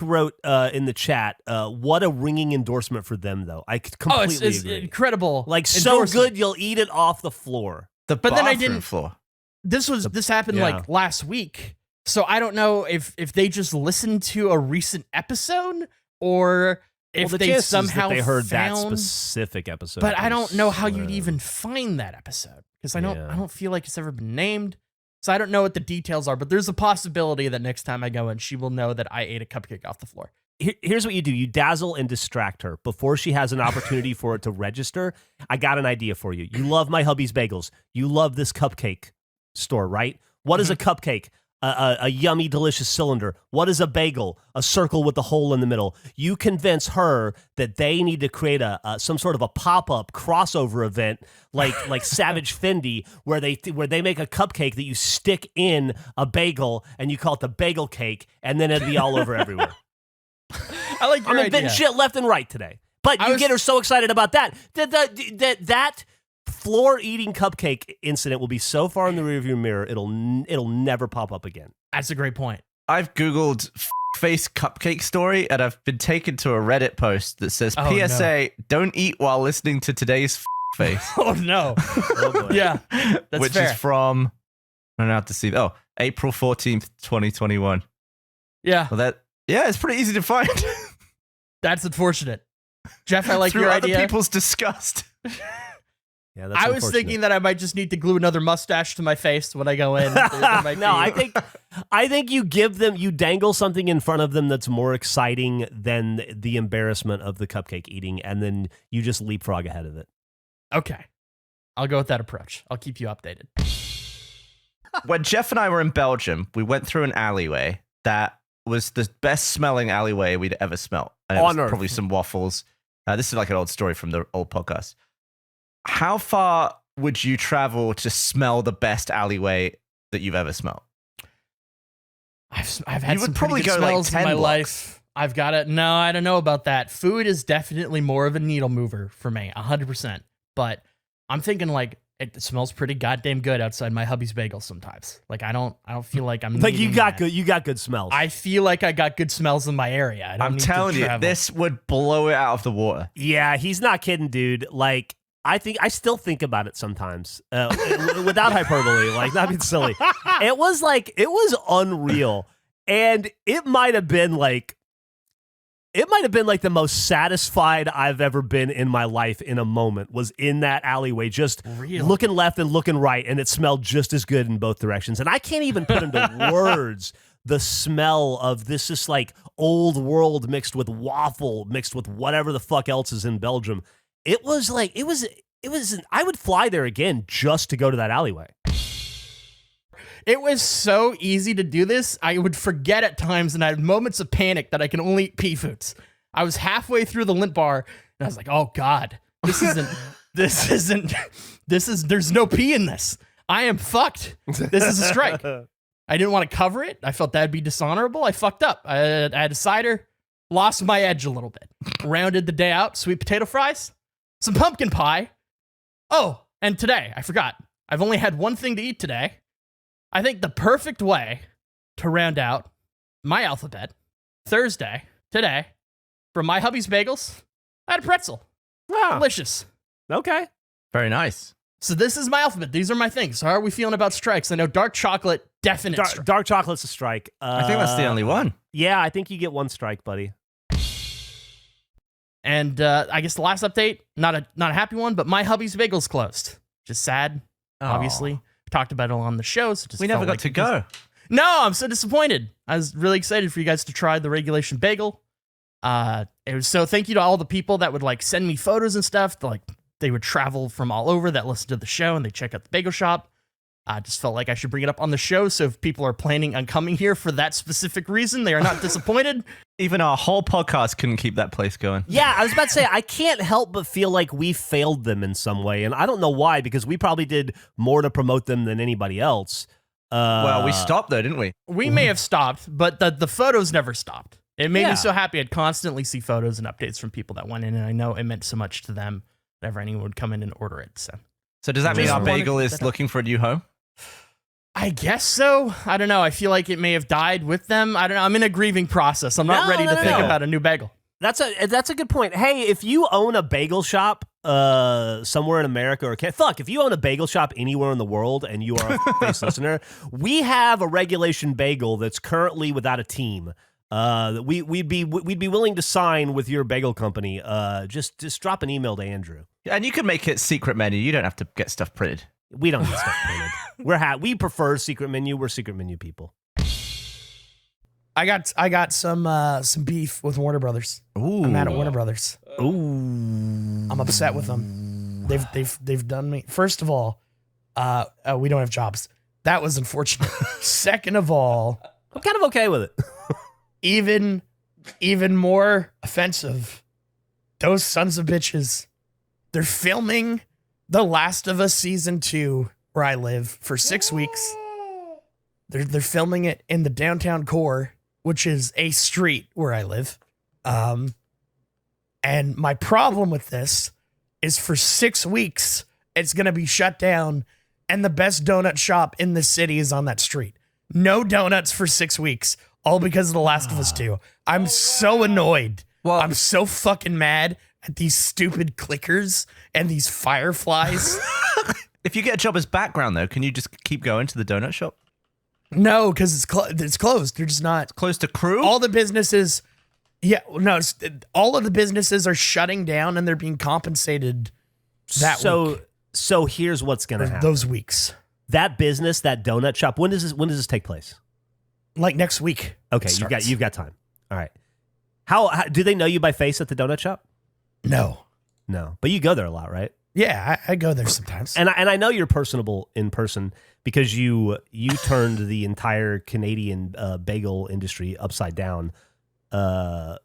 wrote in the chat, "What a ringing endorsement for them, though." I completely it's agree. Incredible, like so endorsement. good, you'll eat it off the floor. But then I bathroom didn't- floor. This happened like last week, so I don't know if they just listened to a recent episode or if the they chances somehow that they heard that found. specific episode. But I don't know how you'd slim. even find that episode because I Yeah. don't feel like it's ever been named. So I don't know what the details are, but there's a possibility that next time I go in, she will know that I ate a cupcake off the floor. Here's what you do. You dazzle and distract her before she has an opportunity for it to register. I got an idea for you. You love My Hubby's Bagels. You love this cupcake store, right? What is a cupcake? A yummy, delicious cylinder. What is a bagel? A circle with a hole in the middle. You convince her that they need to create some sort of a pop-up crossover event like Savage Fendi, where they make a cupcake that you stick in a bagel and you call it the bagel cake, and then it'd be all over everywhere. I like your I'm idea. inventing shit left and right today. But you get her so excited about that that floor eating cupcake incident will be so far in the rearview mirror it'll never pop up again. That's a great point. I've Googled face cupcake story, and I've been taken to a Reddit post that says, Oh, PSA, don't eat while listening to today's face. Oh no. Oh, boy. Yeah, that's which fair. is from, I don't know how to see. Oh, April 14th, 2021. Yeah, Well, it's pretty easy to find. that's unfortunate. Jeff, I like Through your other idea. people's disgust. Yeah, that's I was unfortunate. thinking that I might just need to glue another mustache to my face when I go in. There might No, be- I think you dangle something in front of them that's more exciting than the embarrassment of the cupcake eating, and then you just leapfrog ahead of it. Okay. I'll go with that approach. I'll keep you updated. When Jeff and I were in Belgium, we went through an alleyway that was the best smelling alleyway we'd ever smelt. And it On was Earth. probably some waffles. This is like an old story from the old podcast. How far would you travel to smell the best alleyway that you've ever smelt? I've had You would some probably pretty good go, like, smells in 10 my blocks. life. I've got it. No, I don't know about that. Food is definitely more of a needle mover for me, 100%. But I'm thinking like it smells pretty goddamn good outside My Hubby's Bagels sometimes. Like I don't feel like I'm Like you needing got that. good smells. I feel like I got good smells in my area. I don't I'm need to telling you, travel. this would blow it out of the water. Yeah, he's not kidding, dude. Like, I still think about it sometimes, without hyperbole, like not being silly. It was unreal, and it might have been like the most satisfied I've ever been in my life in a moment. Was in that alleyway, just Really? looking left and looking right, and it smelled just as good in both directions. And I can't even put into words the smell of this just like old world mixed with waffle, mixed with whatever the fuck else is in Belgium. It was I would fly there again just to go to that alleyway. It was so easy to do this. I would forget at times, and I had moments of panic that I can only eat pea foods. I was halfway through the lint bar, and I was like, "Oh God, there's no pea in this. I am fucked. This is a strike." I didn't want to cover it. I felt that'd be dishonorable. I fucked up. I had a cider, lost my edge a little bit. Rounded the day out, sweet potato fries, some pumpkin pie. Oh, and today, I forgot. I've only had one thing to eat today. I think the perfect way to round out my alphabet, Thursday, today, from My Hubby's Bagels, I had a pretzel. Wow. Delicious. Okay. Very nice. So this is my alphabet. These are my things. How are we feeling about strikes? I know dark chocolate, definite strike. Dark chocolate's a strike. I think that's the only one. Yeah, I think you get one strike, buddy. And I guess the last update, not a happy one, but my hubby's bagels closed. Just sad, obviously. Talked about it on the show. So just We never got to go. No, I'm so disappointed. I was really excited for you guys to try the regulation bagel. It was so thank you to all the people that would like send me photos and stuff. Like they would travel from all over that listen to the show and they check out the bagel shop. I just felt like I should bring it up on the show. So if people are planning on coming here for that specific reason, they are not disappointed. Even our whole podcast couldn't keep that place going. Yeah, I was about to say, I can't help but feel like we failed them in some way. And I don't know why, because we probably did more to promote them than anybody else. Well, we stopped though, didn't we? We may have stopped, but the photos never stopped. It made me so happy. I'd constantly see photos and updates from people that went in, and I know it meant so much to them whenever anyone would come in and order it. So does that mean our bagel is looking for a new home? I guess so. I don't know. I feel like it may have died with them. I don't know. I'm in a grieving process. I'm not ready to think about a new bagel. That's a good point. Hey, if you own a bagel shop somewhere in America if you own a bagel shop anywhere in the world and you are a face listener, we have a regulation bagel that's currently without a team. We'd be willing to sign with your bagel company. Just drop an email to Andrew. And you can make it secret menu. You don't have to get stuff printed. We don't get stuff printed. We prefer secret menu. We're secret menu people. I got some beef with Warner Brothers. Ooh. I'm mad at Warner Brothers. Ooh. I'm upset with them. They've done me. First of all, we don't have jobs. That was unfortunate. Second of all, I'm kind of okay with it. even more offensive, those sons of bitches. They're filming The Last of Us Season 2 where I live for 6 weeks. They're filming it in the downtown core, which is a street where I live. And my problem with this is for 6 weeks, it's going to be shut down, and the best donut shop in the city is on that street. No donuts for 6 weeks, all because of The Last of Us 2. I'm so annoyed. Well, I'm so fucking mad at these stupid clickers and these fireflies. If you get a job as background, though, can you just keep going to the donut shop? No, because it's closed. They're just not. Close to crew? All the businesses, all of the businesses are shutting down and they're being compensated that week. So here's what's going to happen. Those weeks. That business, that donut shop, when does this take place? Like next week. Okay, you've got time. All right. How do they know you by face at the donut shop? No. But you go there a lot, right? Yeah, I go there sometimes. And I know you're personable in person because you turned the entire Canadian bagel industry upside down. So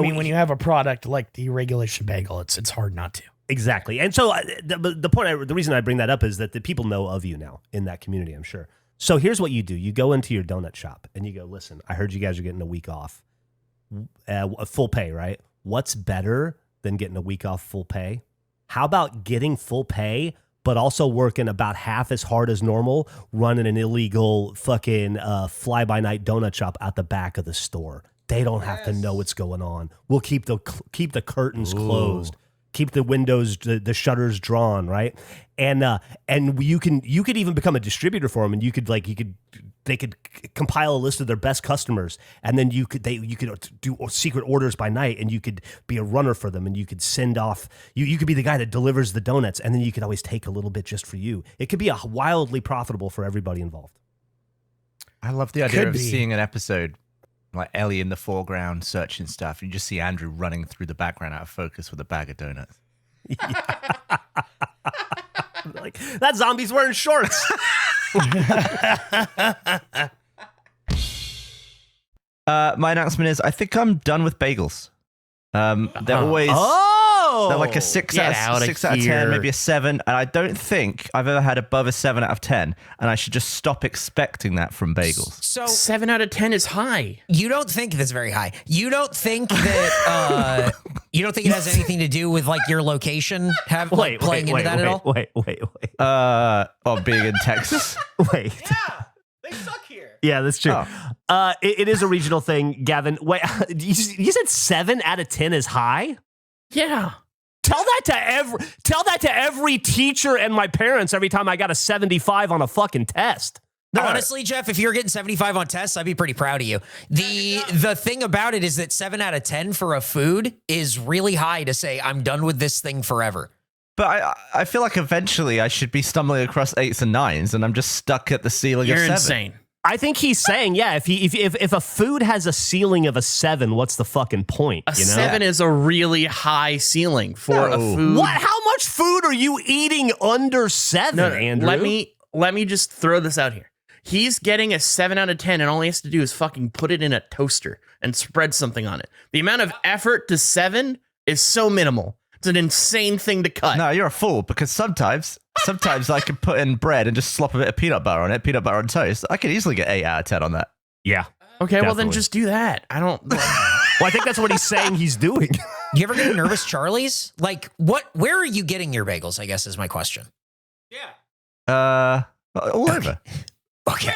when you have a product like the regulation bagel, it's hard not to. Exactly. And so the reason I bring that up is that the people know of you now in that community, I'm sure. So here's what you do. You go into your donut shop and you go, listen, I heard you guys are getting a week off. Full pay, right? What's better than getting a week off full pay? How about getting full pay, but also working about half as hard as normal, running an illegal fucking fly-by-night donut shop out the back of the store? They don't have to know what's going on. We'll keep the curtains closed, keep the windows, the shutters drawn, right? And you could even become a distributor for them, and they could compile a list of their best customers, and then you could do secret orders by night, and you could be a runner for them, and you could send off. You could be the guy that delivers the donuts, and then you could always take a little bit just for you. It could be wildly profitable for everybody involved. I love the idea of seeing an episode like Ellie in the foreground searching stuff, and you just see Andrew running through the background out of focus with a bag of donuts. Like, that zombie's wearing shorts. My announcement is I think I'm done with bagels. They're always they're like a 6 out of 10, maybe a 7, and I don't think I've ever had above a 7 out of 10, and I should just stop expecting that from bagels. So 7 out of 10 is high. you don't think that's very high. You don't think that you don't think it has anything to do with like your location playing into that at all? Wait. Being in Texas? Wait. Yeah, they suck here. Yeah, that's true. Oh. It is a regional thing, Gavin. Wait, you said 7 out of 10 is high? Yeah. Tell that to every teacher and my parents every time I got a 75 on a fucking test. No. Honestly, Jeff, if you're getting 75 on tests, I'd be pretty proud of you. The thing about it is that 7 out of 10 for a food is really high to say I'm done with this thing forever. But I feel like eventually I should be stumbling across 8s and 9s, and I'm just stuck at the ceiling of 7. You're insane. I think he's saying, yeah, if a food has a ceiling of a 7, what's the fucking point? A 7 is a really high ceiling for a food. What? How much food are you eating under 7, Andrew? Let me just throw this out here. He's getting a 7 out of 10, and all he has to do is fucking put it in a toaster and spread something on it. The amount of effort to 7 is so minimal. It's an insane thing to cut. No, you're a fool, because sometimes I can put in bread and just slop a bit of peanut butter on it, peanut butter on toast. I could easily get 8 out of 10 on that. Yeah. Okay, well then definitely. just do that. I don't. Well, I think that's what he's saying he's doing. You ever get nervous, Charlie's? Like, where are you getting your bagels, I guess is my question. All over. Okay.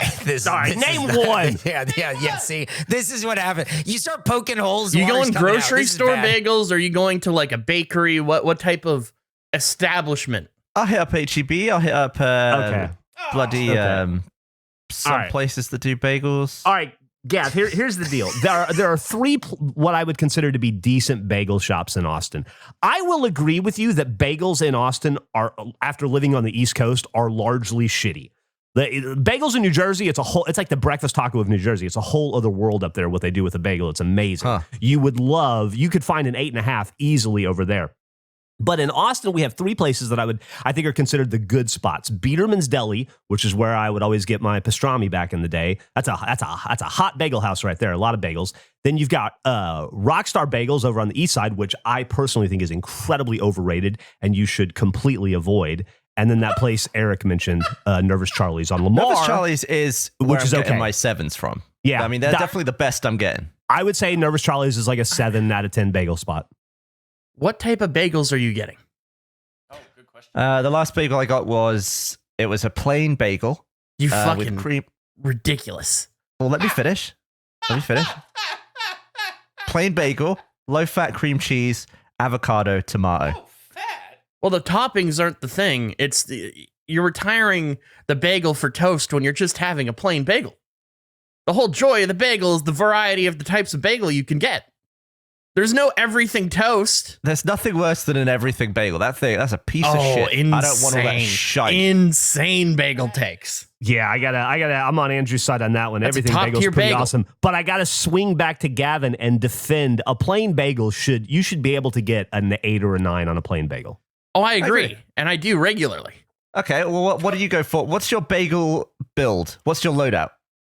All right, name one. Yeah. See, this is what happened. You start poking holes. You going water's coming out. grocery This is store bad. bagels, or are you going to like a bakery? What type of establishment? I'll hit up HEB. I'll hit up bloody some right. places that do bagels. All right, Gav, here's the deal. There are 3 what I would consider to be decent bagel shops in Austin. I will agree with you that bagels in Austin are, after living on the East Coast, are largely shitty. The bagels in New Jersey, it's like the breakfast taco of New Jersey. It's a whole other world up there, what they do with a bagel. It's amazing. Huh. You could find an 8.5 easily over there. But in Austin, we have 3 places that I think are considered the good spots. Biederman's Deli, which is where I would always get my pastrami back in the day. That's a hot bagel house right there. A lot of bagels. Then you've got Rockstar Bagels over on the east side, which I personally think is incredibly overrated and you should completely avoid. And then that place Eric mentioned, Nervous Charlie's on Lamar. Nervous Charlie's is where which I'm is getting okay. my 7s from. Yeah, I mean, they're definitely the best I'm getting. I would say Nervous Charlie's is like a 7 out of 10 bagel spot. What type of bagels are you getting? The last bagel I got was a plain bagel. You with fucking cream. ridiculous. Well, let me finish. Plain bagel, low-fat cream cheese, avocado, tomato. Well, the toppings aren't the thing. You're retiring the bagel for toast when you're just having a plain bagel. The whole joy of the bagel is the variety of the types of bagel you can get. There's no everything toast. There's nothing worse than an everything bagel. That's a piece of shit. Insane. I don't want all that shite. Insane bagel takes. Yeah, I'm on Andrew's side on that one. That's a Everything bagel's top-tier pretty bagel. awesome. But I gotta swing back to Gavin and defend a plain bagel you should be able to get an 8 or a 9 on a plain bagel. Oh, I agree. agree. And I do regularly. Okay, well, what do you go for? What's your bagel build? What's your loadout?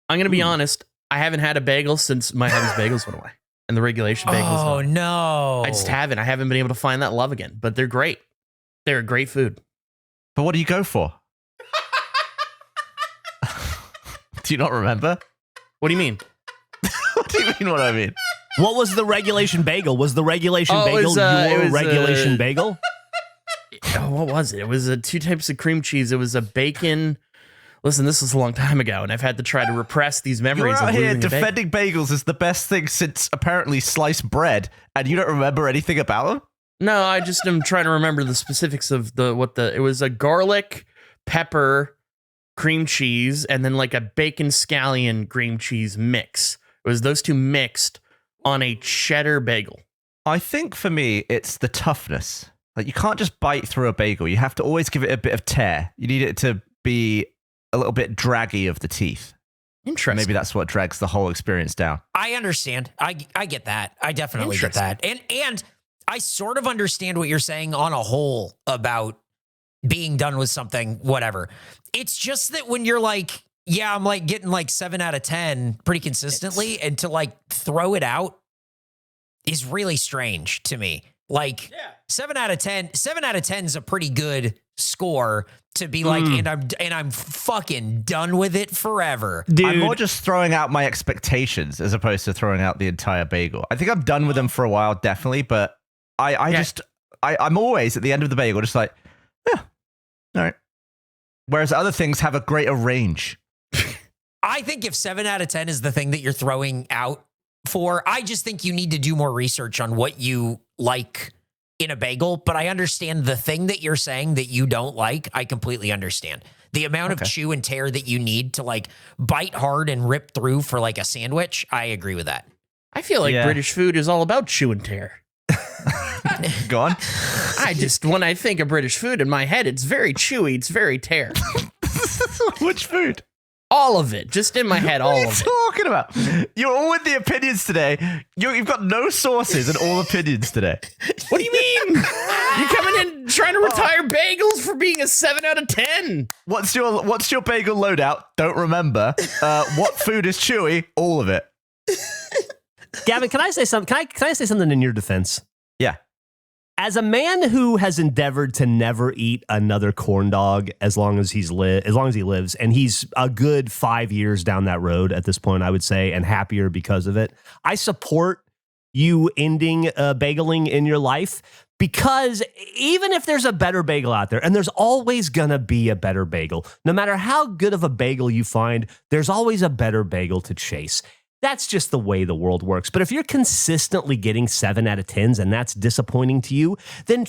I'm going to be honest. I haven't had a bagel since my hubby's bagels went away. And the regulation bagels. Oh, went away. no. I just haven't. I haven't been able to find that love again. But they're great. They're a great food. But what do you go for? Do you not remember? What do you mean? What do you mean what I mean? What was the regulation bagel? Was the regulation Oh, it bagel was, your it was, regulation bagel? Oh, what was it? It was 2 types of cream cheese. It was a bacon. Listen, this was a long time ago, and I've had to try to repress these You're memories out of here losing a bagel. defending bagels as the best thing since apparently sliced bread, and you don't remember anything about them? No, I just am trying to remember the specifics of it was a garlic, pepper, cream cheese, and then like a bacon scallion cream cheese mix. It was those 2 mixed on a cheddar bagel. I think for me, it's the toughness. Like, you can't just bite through a bagel. You have to always give it a bit of tear. You need it to be a little bit draggy of the teeth. Interesting. Maybe that's what drags the whole experience down. I understand. I get that. I definitely get that. And I sort of understand what you're saying on a whole about being done with something, whatever. It's just that when you're like, yeah, I'm like getting like 7 out of 10 pretty consistently, and to like throw it out is really strange to me. Like 7 out of 10 is a pretty good score to be like, and I'm fucking done with it forever. Dude. I'm more just throwing out my expectations as opposed to throwing out the entire bagel. I think I'm done with them for a while, definitely, but I'm always at the end of the bagel just like, yeah, all right. Whereas other things have a greater range. I think if 7 out of 10 is the thing that you're throwing out for, I just think you need to do more research on what you like in a bagel. But I understand the thing that you're saying that you don't like. I completely understand. The amount of chew and tear that you need to like bite hard and rip through for like a sandwich, I agree with that. I feel like British food is all about chew and tear. Go on. When I think of British food in my head, it's very chewy, it's very tear. Which food? All of it, just in my head, all of it. What are you talking about? You're all with the opinions today. You've got no sources and all opinions today. What do you mean? You're coming in trying to retire bagels for being a 7 out of 10. What's your bagel loadout? Don't remember. What food is chewy? All of it. Gavin, can I say something? Can I say something in your defense? Yeah. As a man who has endeavored to never eat another corn dog as long as he lives, and he's a good 5 years down that road at this point, I would say, and happier because of it, I support you ending bageling in your life, because even if there's a better bagel out there, and there's always gonna be a better bagel, no matter how good of a bagel you find, there's always a better bagel to chase. That's just the way the world works. But if you're consistently getting 7 out of 10s and that's disappointing to you, then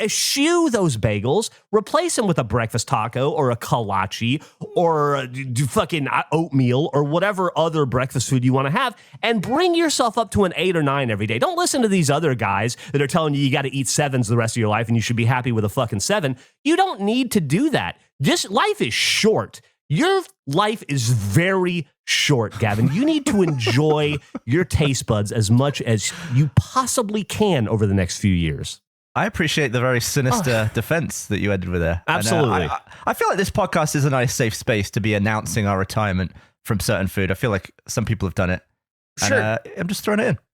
eschew those bagels, replace them with a breakfast taco or a kolache or a fucking oatmeal or whatever other breakfast food you want to have, and bring yourself up to an 8 or 9 every day. Don't listen to these other guys that are telling you got to eat 7s the rest of your life and you should be happy with a fucking 7. You don't need to do that. Just life is short. Your life is very short, Gavin. You need to enjoy your taste buds as much as you possibly can over the next few years. I appreciate the very sinister defense that you ended with there. Absolutely. And, I feel like this podcast is a nice safe space to be announcing our retirement from certain food. I feel like some people have done it. Sure. And, I'm just throwing it in.